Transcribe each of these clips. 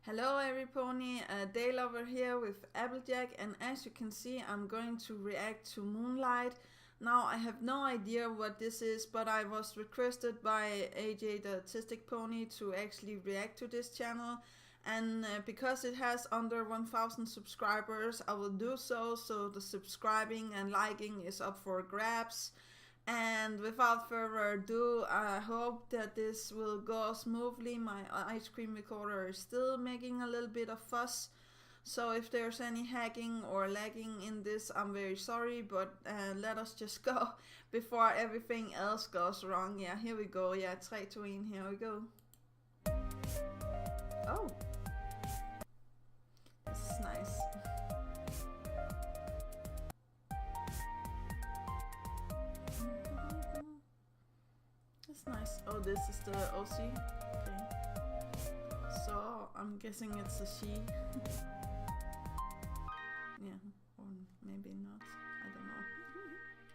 Hello everypony, Dale over here with Applejack, and as you can see I'm going to react to Moonlight. Now I have no idea what this is, but I was requested by AJ the Autistic Pony to actually react to this channel, and because it has under 1000 subscribers I will do so, so the subscribing and liking is up for grabs. And without further ado, I hope that this will go smoothly. My ice cream recorder is still making a little bit of fuss, so if there's any hacking or lagging in this, I'm very sorry, but let us just go before everything else goes wrong. Yeah, here we go. Yeah, 3, 2, 1, here we go. Oh, this is nice. That's nice. Oh, this is the OC. Okay. So I'm guessing it's a she. Yeah, or maybe not. I don't know.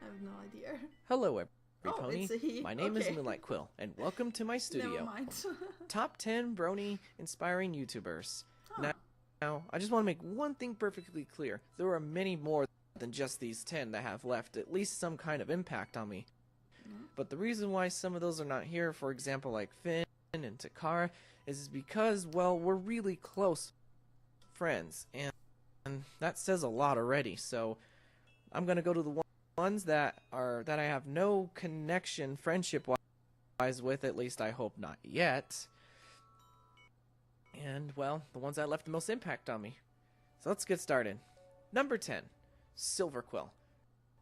I have no idea. Hello, every Oh, pony. it's a he. My name Okay. is Moonlight Quill, and welcome to my Never studio. mind. Top 10 brony inspiring YouTubers. Huh. Now, I just want to make one thing perfectly clear. There are many more than just these 10 that have left at least some kind of impact on me. But the reason why some of those are not here, for example, like Finn and Takara, is because, well, we're really close friends, and that says a lot already. So I'm gonna go to the ones that I have no connection friendship-wise with. At least I hope not yet. And well, the ones that left the most impact on me. So let's get started. Number 10, Silver Quill.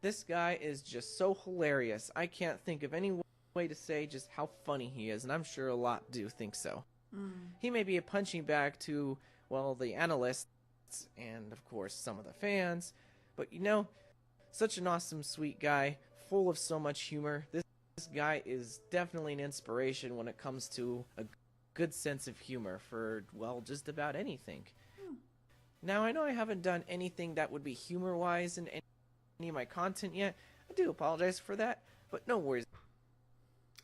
This guy is just so hilarious. I can't think of any way to say just how funny he is, and I'm sure a lot do think so. He may be a punching bag to, well, the analysts and, of course, some of the fans, but you know, such an awesome, sweet guy, full of so much humor. This guy is definitely an inspiration when it comes to a good sense of humor for, well, just about anything. Now, I know I haven't done anything that would be humor-wise in any of my content yet. I do apologize for that, but no worries.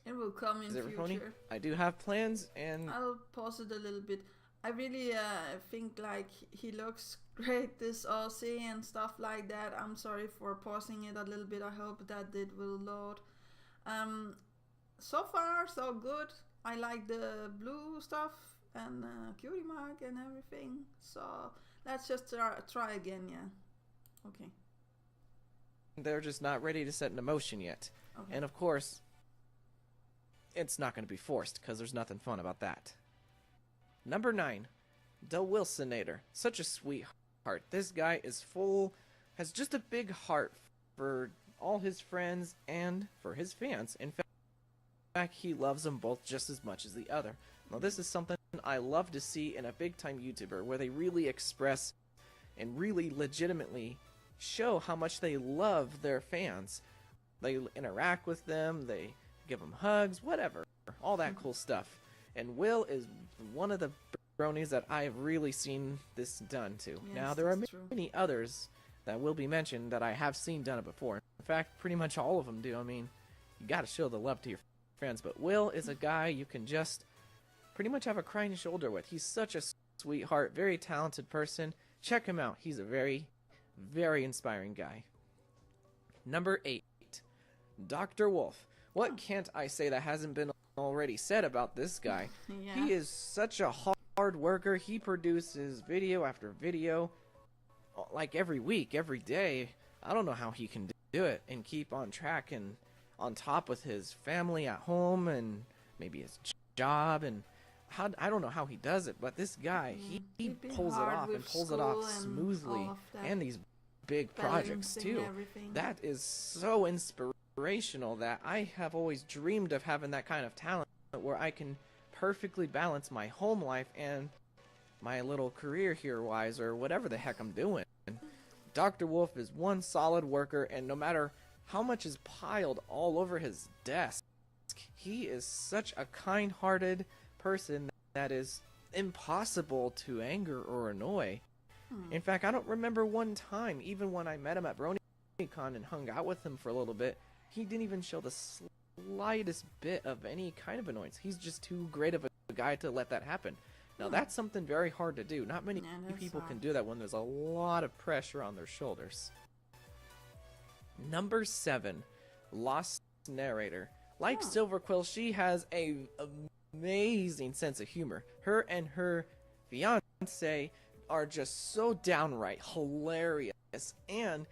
It will come in future. I do have plans, and I'll pause it a little bit. I really think like he looks great, this OC and stuff like that. I'm sorry for pausing it a little bit. I hope that it will load. So far so good. I like the blue stuff and cutie mark and everything. So let's just try again. Yeah. Okay. they're just not ready to set an emotion yet. Okay. And of course, it's not going to be forced, because there's nothing fun about that. Number 9, the Wilsonator. Such a sweetheart. This guy is has just a big heart for all his friends and for his fans. In fact, he loves them both just as much as the other. Now, this is something I love to see in a big-time YouTuber, where they really express and really legitimately show how much they love their fans. They interact with them, they give them hugs, whatever, all that cool stuff. And Will is one of the bronies that I have really seen this done to. Yes, now, there are true. many others that will be mentioned that I have seen done it before. In fact, pretty much all of them do. I mean, you gotta show the love to your friends. But Will is a guy you can just pretty much have a crying shoulder with. He's such a sweetheart, very talented person. Check him out. He's a very, very inspiring guy. Number 8, Dr. Wolf. What can't I say that hasn't been already said about this guy? Yeah. He is such a hard worker. He produces video after video, like every week, every day. I don't know how he can do it and keep on track and on top with his family at home and maybe his job, and I don't know how he does it, but this guy, he pulls it off and pulls it off smoothly, and these big projects too. That is so inspirational that I have always dreamed of having that kind of talent where I can perfectly balance my home life and my little career here wise, or whatever the heck I'm doing. Dr. Wolf is one solid worker, and no matter how much is piled all over his desk, he is such a kind-hearted person that is impossible to anger or annoy. In fact, I don't remember one time, even when I met him at BronyCon and hung out with him for a little bit, he didn't even show the slightest bit of any kind of annoyance. He's just too great of a guy to let that happen. Now that's something very hard to do. Not many people can do that when there's a lot of pressure on their shoulders. Number 7, Lost Narrator. Like Silverquill, she has a amazing sense of humor. Her and her fiance are just so downright hilarious, and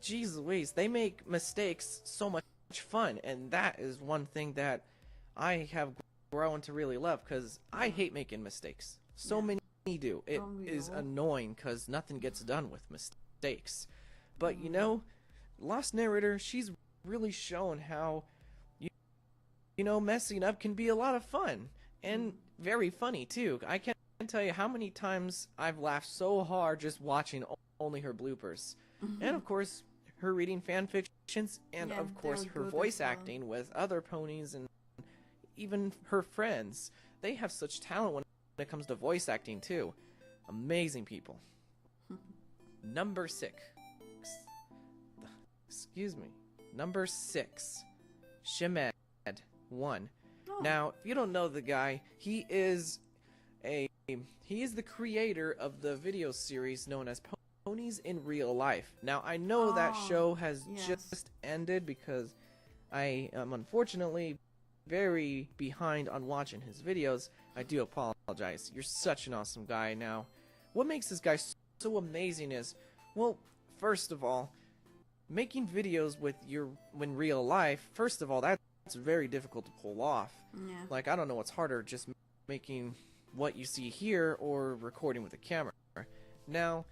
geez Louise, they make mistakes so much fun, and that is one thing that I have grown to really love, because I hate making mistakes. So many do. It is annoying because nothing gets done with mistakes. But you know, Lost Narrator, she's really shown how you know, messing up can be a lot of fun and very funny too. I can't tell you how many times I've laughed so hard just watching only her bloopers. And of course, her reading fan fictions, and of course her voice acting with other ponies and even her friends. They have such talent when it comes to voice acting too. Amazing people. Number 6. Excuse me. Number 6. Shemed 1. Now, if you don't know the guy, he is the creator of the video series known as Ponies in Real Life. Now, I know that show has just ended because I am unfortunately very behind on watching his videos. I do apologize. You're such an awesome guy. Now, what makes this guy so amazing is, well, first of all, making videos with in real life, first of all, that's very difficult to pull off. Like, I don't know what's harder, just making what you see here or recording with a camera. Now,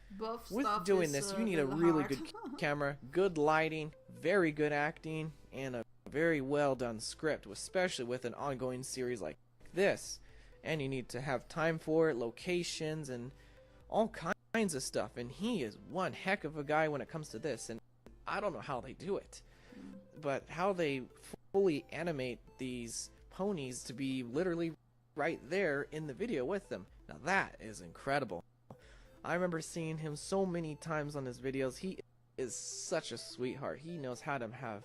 with doing this, you need a really good camera, good lighting, very good acting, and a very well done script, especially with an ongoing series like this. And you need to have time for it, locations, and all kinds of stuff. And he is one heck of a guy when it comes to this, and I don't know how they do it. But how they fully animate these ponies to be literally right there in the video with them. Now that is incredible. I remember seeing him so many times on his videos. He is such a sweetheart. He knows how to have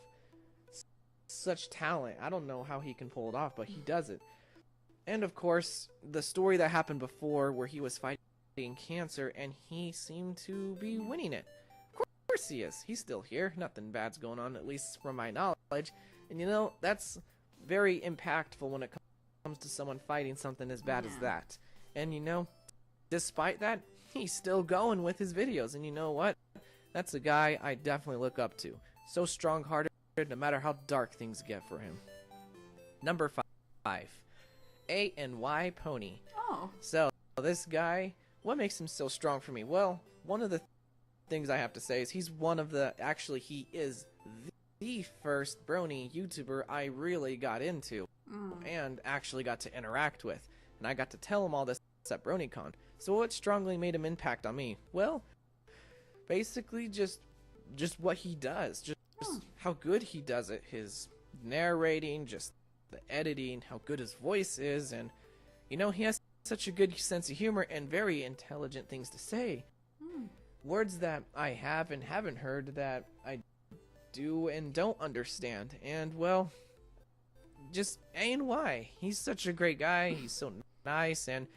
such talent. I don't know how he can pull it off, but he does it. And of course, the story that happened before where he was fighting cancer and he seemed to be winning it. Of course he is. He's still here. Nothing bad's going on, at least from my knowledge. And you know, that's very impactful when it comes to someone fighting something as bad as that. And you know, despite that, he's still going with his videos. And you know what? That's a guy I definitely look up to. So strong-hearted, no matter how dark things get for him. Number 5. A&Y Pony. So, this guy, what makes him so strong for me? Well, one of the things I have to say is he is the first brony YouTuber I really got into and actually got to interact with. And I got to tell him all this at BronyCon. So what strongly made him impact on me? Well, basically just what he does. Just how good he does it. His narrating, just the editing, how good his voice is. And, you know, he has such a good sense of humor and very intelligent things to say. Words that I have and haven't heard that I do and don't understand. And, well, just A&Y. He's such a great guy. He's so nice. And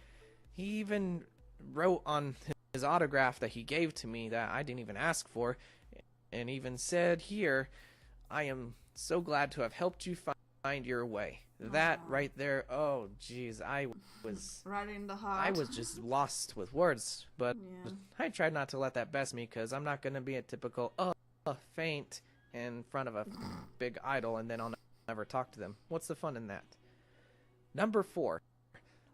he even wrote on his autograph that he gave to me that I didn't even ask for, and even said here, I am so glad to have helped you find your way. That right there, oh jeez, I was right in the heart. I was just lost with words, but I tried not to let that best me, because I'm not going to be a typical faint in front of a big idol and then I'll never talk to them. What's the fun in that? Number 4,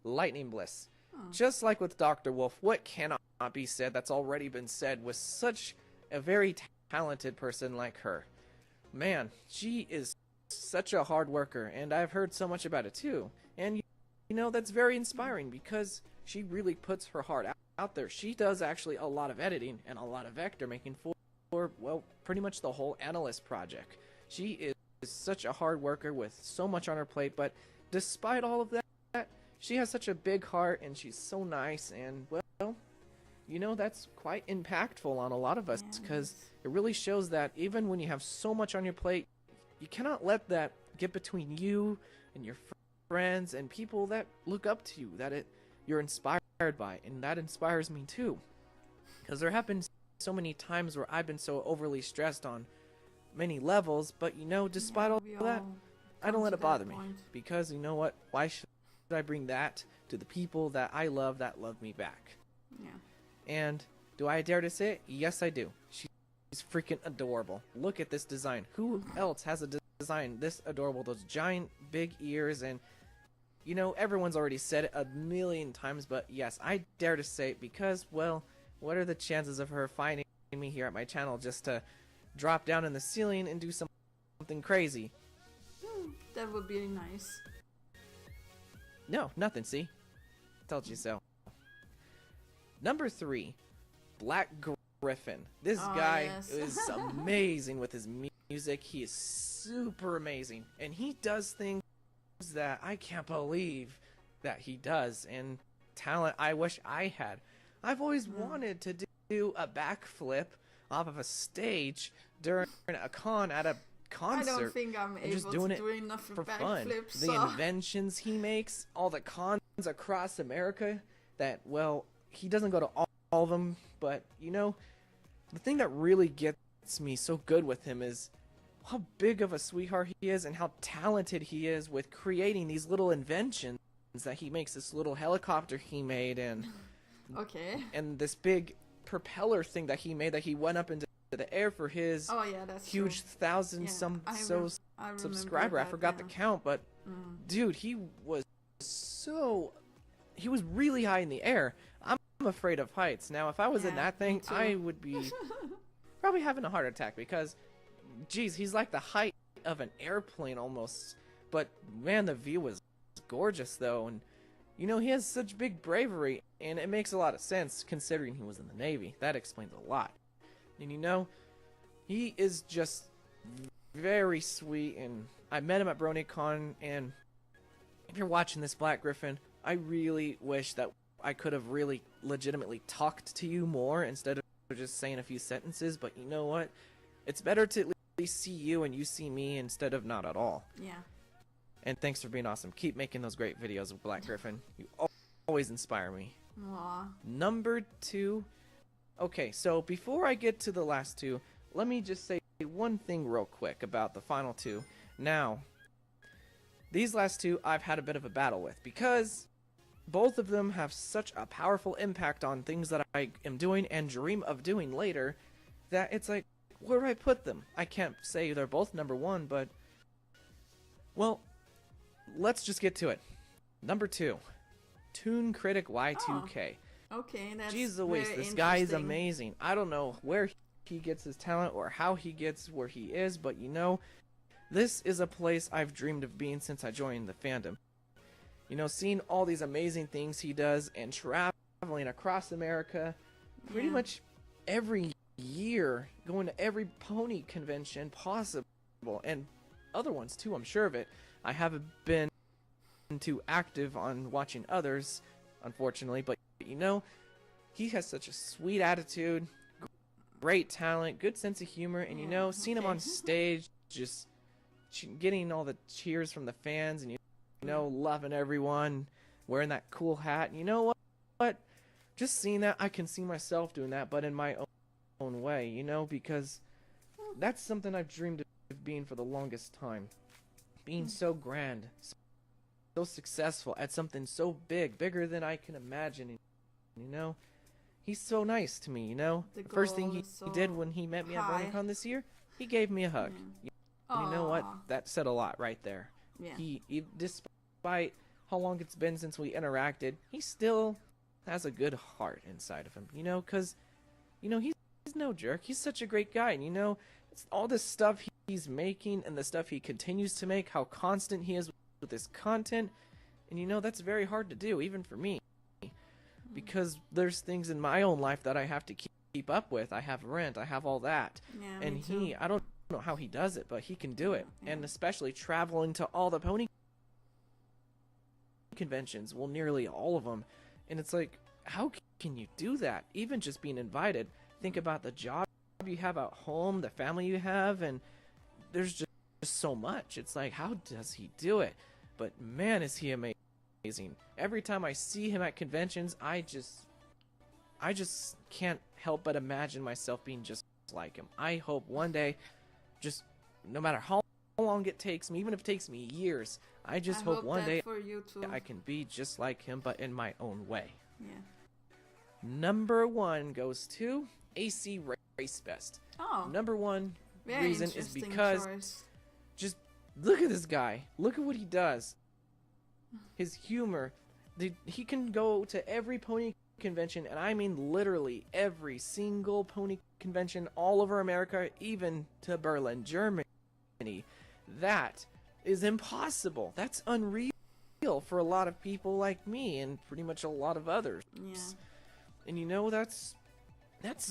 Lightning Bliss. Just like with Dr. Wolf, what cannot be said that's already been said with such a very talented person like her? Man, she is such a hard worker, and I've heard so much about it too. And you know, that's very inspiring because she really puts her heart out there. She does actually a lot of editing and a lot of vector making for well, pretty much the whole Analyst project. She is such a hard worker with so much on her plate, but despite all of that, she has such a big heart, and she's so nice, and, well, you know, that's quite impactful on a lot of us, because it really shows that even when you have so much on your plate, you cannot let that get between you and your friends and people that look up to you, that it you're inspired by, and that inspires me too. Because there have been so many times where I've been so overly stressed on many levels, but you know, despite all that, I don't let it bother me. Because you know what? Why should I bring that to the people that I love that love me back? Yeah. And do I dare to say it? Yes, I do. She's freaking adorable. Look at this design. Who else has a design this adorable? Those giant big ears, and you know, everyone's already said it a million times, but yes, I dare to say it because, well, what are the chances of her finding me here at my channel just to drop down in the ceiling and do something crazy? That would be nice. No, nothing, see? Told you so. Number 3, Black Griffin. This guy is amazing with his music. He is super amazing. And he does things that I can't believe that he does. And talent I wish I had. I've always wanted to do a backflip off of a stage during a con at a concert. I don't think I'm able just doing to it do enough for fun. backflips. The inventions he makes, all the cons across America that, well, he doesn't go to all of them, but you know, the thing that really gets me so good with him is how big of a sweetheart he is and how talented he is with creating these little inventions that he makes. This little helicopter he made, and and this big propeller thing that he made that he went up into the air for his huge subscriber. I forgot the count, but dude, he was really high in the air. I'm afraid of heights. Now, if I was in that thing, I would be probably having a heart attack because, geez, he's like the height of an airplane almost. But man, the view was gorgeous though, and you know, he has such big bravery, and it makes a lot of sense considering he was in the Navy. That explains a lot. And you know, he is just very sweet, and I met him at BronyCon, and if you're watching this, Black Griffin, I really wish that I could have really legitimately talked to you more instead of just saying a few sentences, but you know what? It's better to at least see you and you see me instead of not at all. Yeah. And thanks for being awesome. Keep making those great videos with Black Griffin. You always inspire me. Aww. Number 2. Okay, so before I get to the last 2, let me just say one thing real quick about the final 2. Now, these last 2 I've had a bit of a battle with because both of them have such a powerful impact on things that I am doing and dream of doing later that it's like, where do I put them? I can't say they're both number 1, but, well, let's just get to it. Number 2, Toon Critic Y2K. Okay, that's Jesus Louise, this guy is amazing. I don't know where he gets his talent or how he gets where he is, but you know, this is a place I've dreamed of being since I joined the fandom. You know, seeing all these amazing things he does and traveling across America pretty much every year, going to every pony convention possible, and other ones too, I'm sure of it. I haven't been too active on watching others, unfortunately, but you know, he has such a sweet attitude, great talent, good sense of humor, and you know, seeing him on stage, just getting all the cheers from the fans, and you know, loving everyone, wearing that cool hat. You know what? Just seeing that, I can see myself doing that, but in my own way, you know, because that's something I've dreamed of being for the longest time. Being so grand, so successful at something so big, bigger than I can imagine. You know, he's so nice to me, you know. The first thing he did when he met me at BronyCon this year, he gave me a hug. You know what? That said a lot right there. Yeah. He, despite how long it's been since we interacted, he still has a good heart inside of him, you know, because, you know, he's no jerk. He's such a great guy, and, you know, it's all this stuff he's making and the stuff he continues to make, how constant he is with his content, and, you know, that's very hard to do, even for me, because there's things in my own life that I have to keep up with. I have rent, I have all that, and I don't know how he does it, but he can do it, and especially traveling to all the pony conventions, well, nearly all of them, and it's like, how can you do that? Even just being invited. Think about the job you have at home, the family you have, and there's just so much. It's like, how does he do it? But man, is he amazing. Every time I see him at conventions, I just can't help but imagine myself being just like him. I hope one day, just no matter how long it takes me, even if it takes me years, I just hope one day for you too. I can be just like him, but in my own way. Yeah. Number 1 goes to AC Race Best. Oh. Number 1 Very reason is interesting because choice. just look at this guy. Look at what he does. His humor. He can go to every pony convention, and I mean literally every single pony convention all over America, even to Berlin, Germany. That is impossible. That's unreal for a lot of people like me and pretty much a lot of others. Yeah. And you know, that's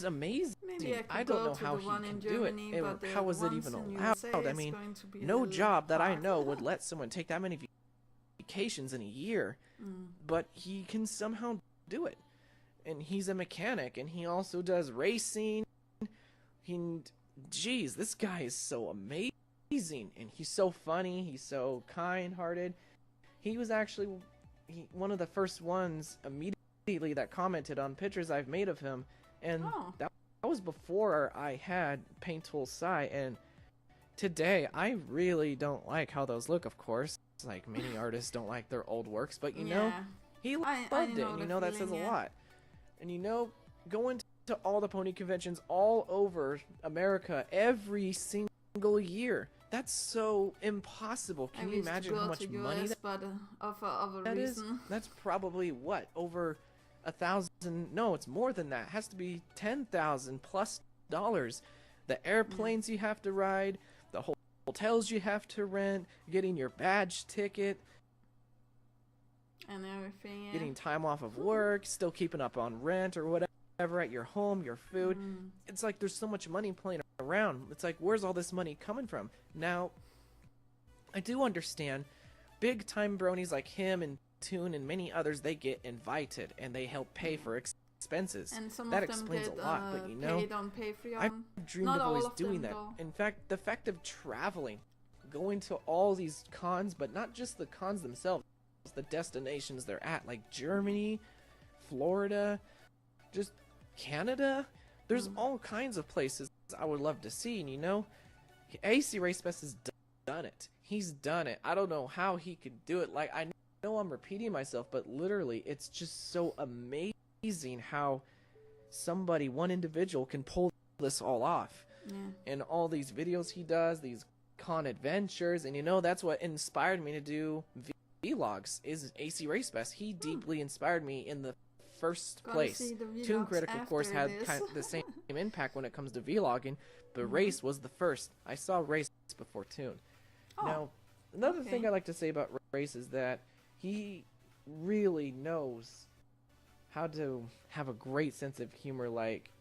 amazing. Maybe I don't know how he can do it. How is it even allowed? I mean, no job that I know would let someone take that many vacations in a year, but he can somehow do it. And he's a mechanic, and he also does racing. Geez, this guy is so amazing, and he's so funny. He's so kind-hearted. He was actually one of the first ones immediately that commented on pictures I've made of him, and that was before I had Paint Tool Sai. And today, I really don't like how those look. Of course, like many artists don't like their old works, but you know, he loved it, and you know that says a lot. And you know, going to all the pony conventions all over America every single year, that's so impossible. Can you imagine how much money that is? That's probably what, over $1,000? No, it's more than that. It has to be $10,000 plus dollars. The airplanes you have to ride, the hotels you have to rent, getting your badge ticket, and everything, getting time off of work, still keeping up on rent or whatever at your home, your food. It's like there's so much money playing around. It's like, where's all this money coming from? Now, I do understand big time bronies like him and Toon and many others, they get invited and they help pay for expenses. And some that of them explains get, a lot, but you know, I've dreamed of always doing that. In fact, the fact of traveling, going to all these cons, but not just the cons themselves, the destinations they're at, like Germany, Florida, just Canada. There's all kinds of places I would love to see, and you know, AC Race Best has done it. He's done it. I don't know how he could do it. Like, I know I'm repeating myself, but literally, it's just so amazing how one individual can pull this all off. And all these videos he does, these con adventures, and you know, that's what inspired me to do vlogs, is AC Race Best. He deeply inspired me in the first place. Toon Critic, of course, had kind of the same impact when it comes to vlogging, but Race was the first. I saw Race before Toon. Now, another thing I like to say about Race is that he really knows how to have a great sense of humor, like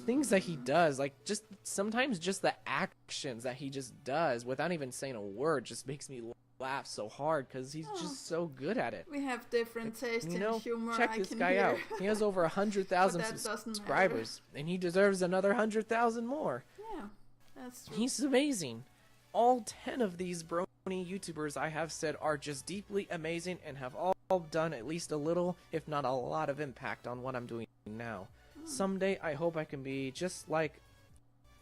things that he does, like just sometimes just the actions that he just does without even saying a word just makes me laugh so hard because he's just so good at it. We have different taste in humor. Check this guy out. He has over 100,000 subscribers, and he deserves another 100,000 more. Yeah, that's true. He's amazing. All 10 of these brony YouTubers I have said are just deeply amazing and have all done at least a little, if not a lot, of impact on what I'm doing now. Someday I hope I can be just like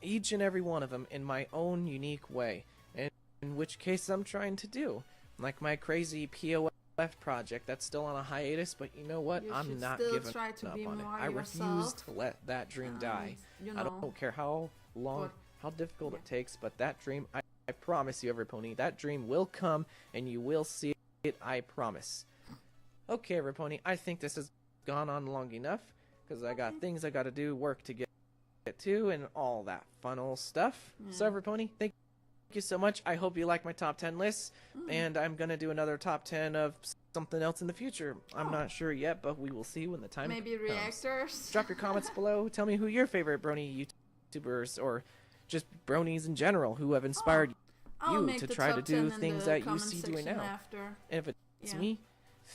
each and every one of them in my own unique way, and in which case I'm trying to do. Like my crazy POF project that's still on a hiatus, but you know what? I'm not giving up on it. I refuse to let that dream die. You know, I don't care how long, how difficult it takes, but that dream, I promise you, Everpony, that dream will come and you will see it, I promise. Okay, Everpony, I think this has gone on long enough, because I got things I gotta do, work to get to, and all that fun old stuff. So Everpony, thank you so much. I hope you like my top 10 lists, and I'm gonna do another top 10 of something else in the future. I'm not sure yet, but we will see when the time comes. Reactors. Drop your comments below. Tell me who your favorite brony YouTubers, or just bronies in general, who have inspired you to try to do things that you see doing now. And if it's me,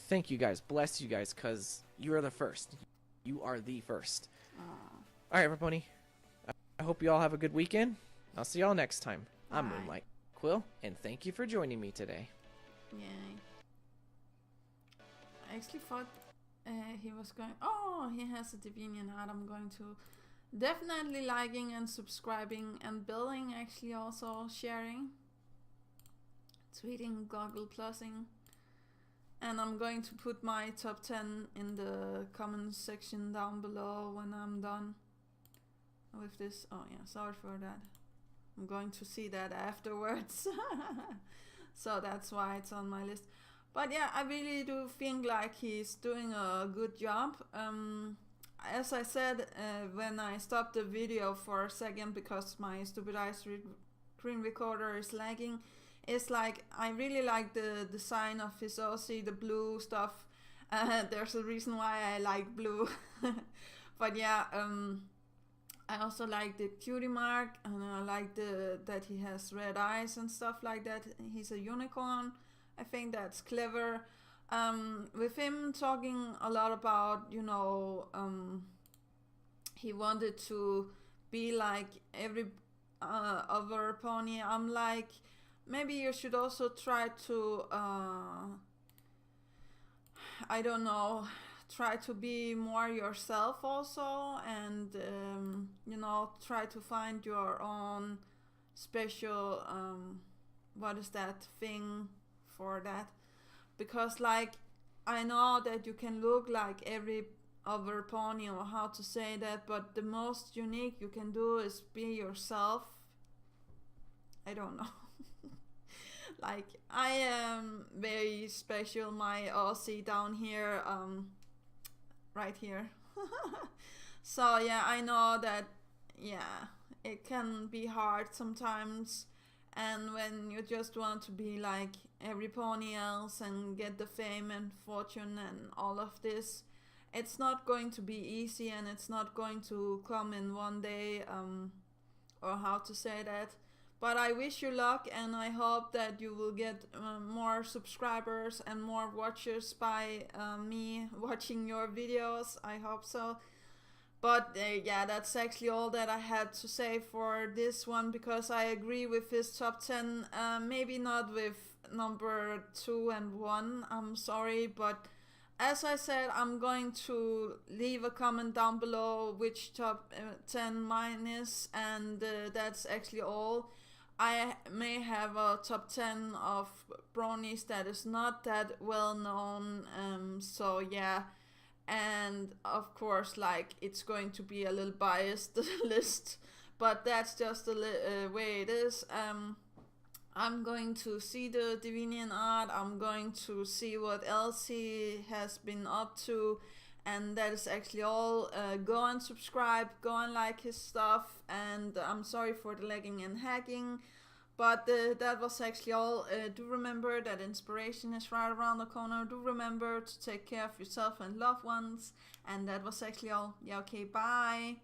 thank you guys. Bless you guys, because you are the first. You are the first. Alright, Everpony. I hope you all have a good weekend. I'll see y'all next time. I'm Moonlight Quill, and thank you for joining me today. Yay. actually thought he was going... Oh, he has a Divinian art. I'm going to... Definitely liking and subscribing and building, actually also sharing. Tweeting, Google Plusing. And I'm going to put my top 10 in the comments section down below when I'm done with this. Oh yeah, sorry for that. I'm going to see that afterwards. So that's why it's on my list. But yeah, I really do think like he's doing a good job. As I said, when I stopped the video for a second because my stupid screen recorder is lagging, it's like I really like the design of his OC, the blue stuff. There's a reason why I like blue. But yeah, I also like the cutie mark, and I like that he has red eyes and stuff like that. He's a unicorn. I think that's clever. With him talking a lot about, you know, he wanted to be like every other pony. I'm like, maybe you should also try to, I don't know, try to be more yourself also, and you know, try to find your own special, what is that thing for that? Because like I know that you can look like every other pony, or how to say that, but the most unique you can do is be yourself. I don't know. Like I am very special. My Aussie down here, right here. So yeah, I know that, yeah, it can be hard sometimes. And when you just want to be like every pony else and get the fame and fortune and all of this, it's not going to be easy, and it's not going to come in one day, or how to say that. But I wish you luck, and I hope that you will get more subscribers and more watchers by me watching your videos. I hope so. But yeah, that's actually all that I had to say for this one, because I agree with his top 10. Maybe not with number 2 and 1, I'm sorry, but as I said, I'm going to leave a comment down below which top 10 mine is, and that's actually all. I may have a top 10 of bronies that is not that well known, so yeah. And of course, like, it's going to be a little biased list, but that's just the way it is. I'm going to see the Divinian art, I'm going to see what else he has been up to, and that is actually all. Go and subscribe, go and like his stuff, and I'm sorry for the lagging and hacking. But that was actually all. Do remember that inspiration is right around the corner. Do remember to take care of yourself and loved ones. And that was actually all. Yeah, okay, bye.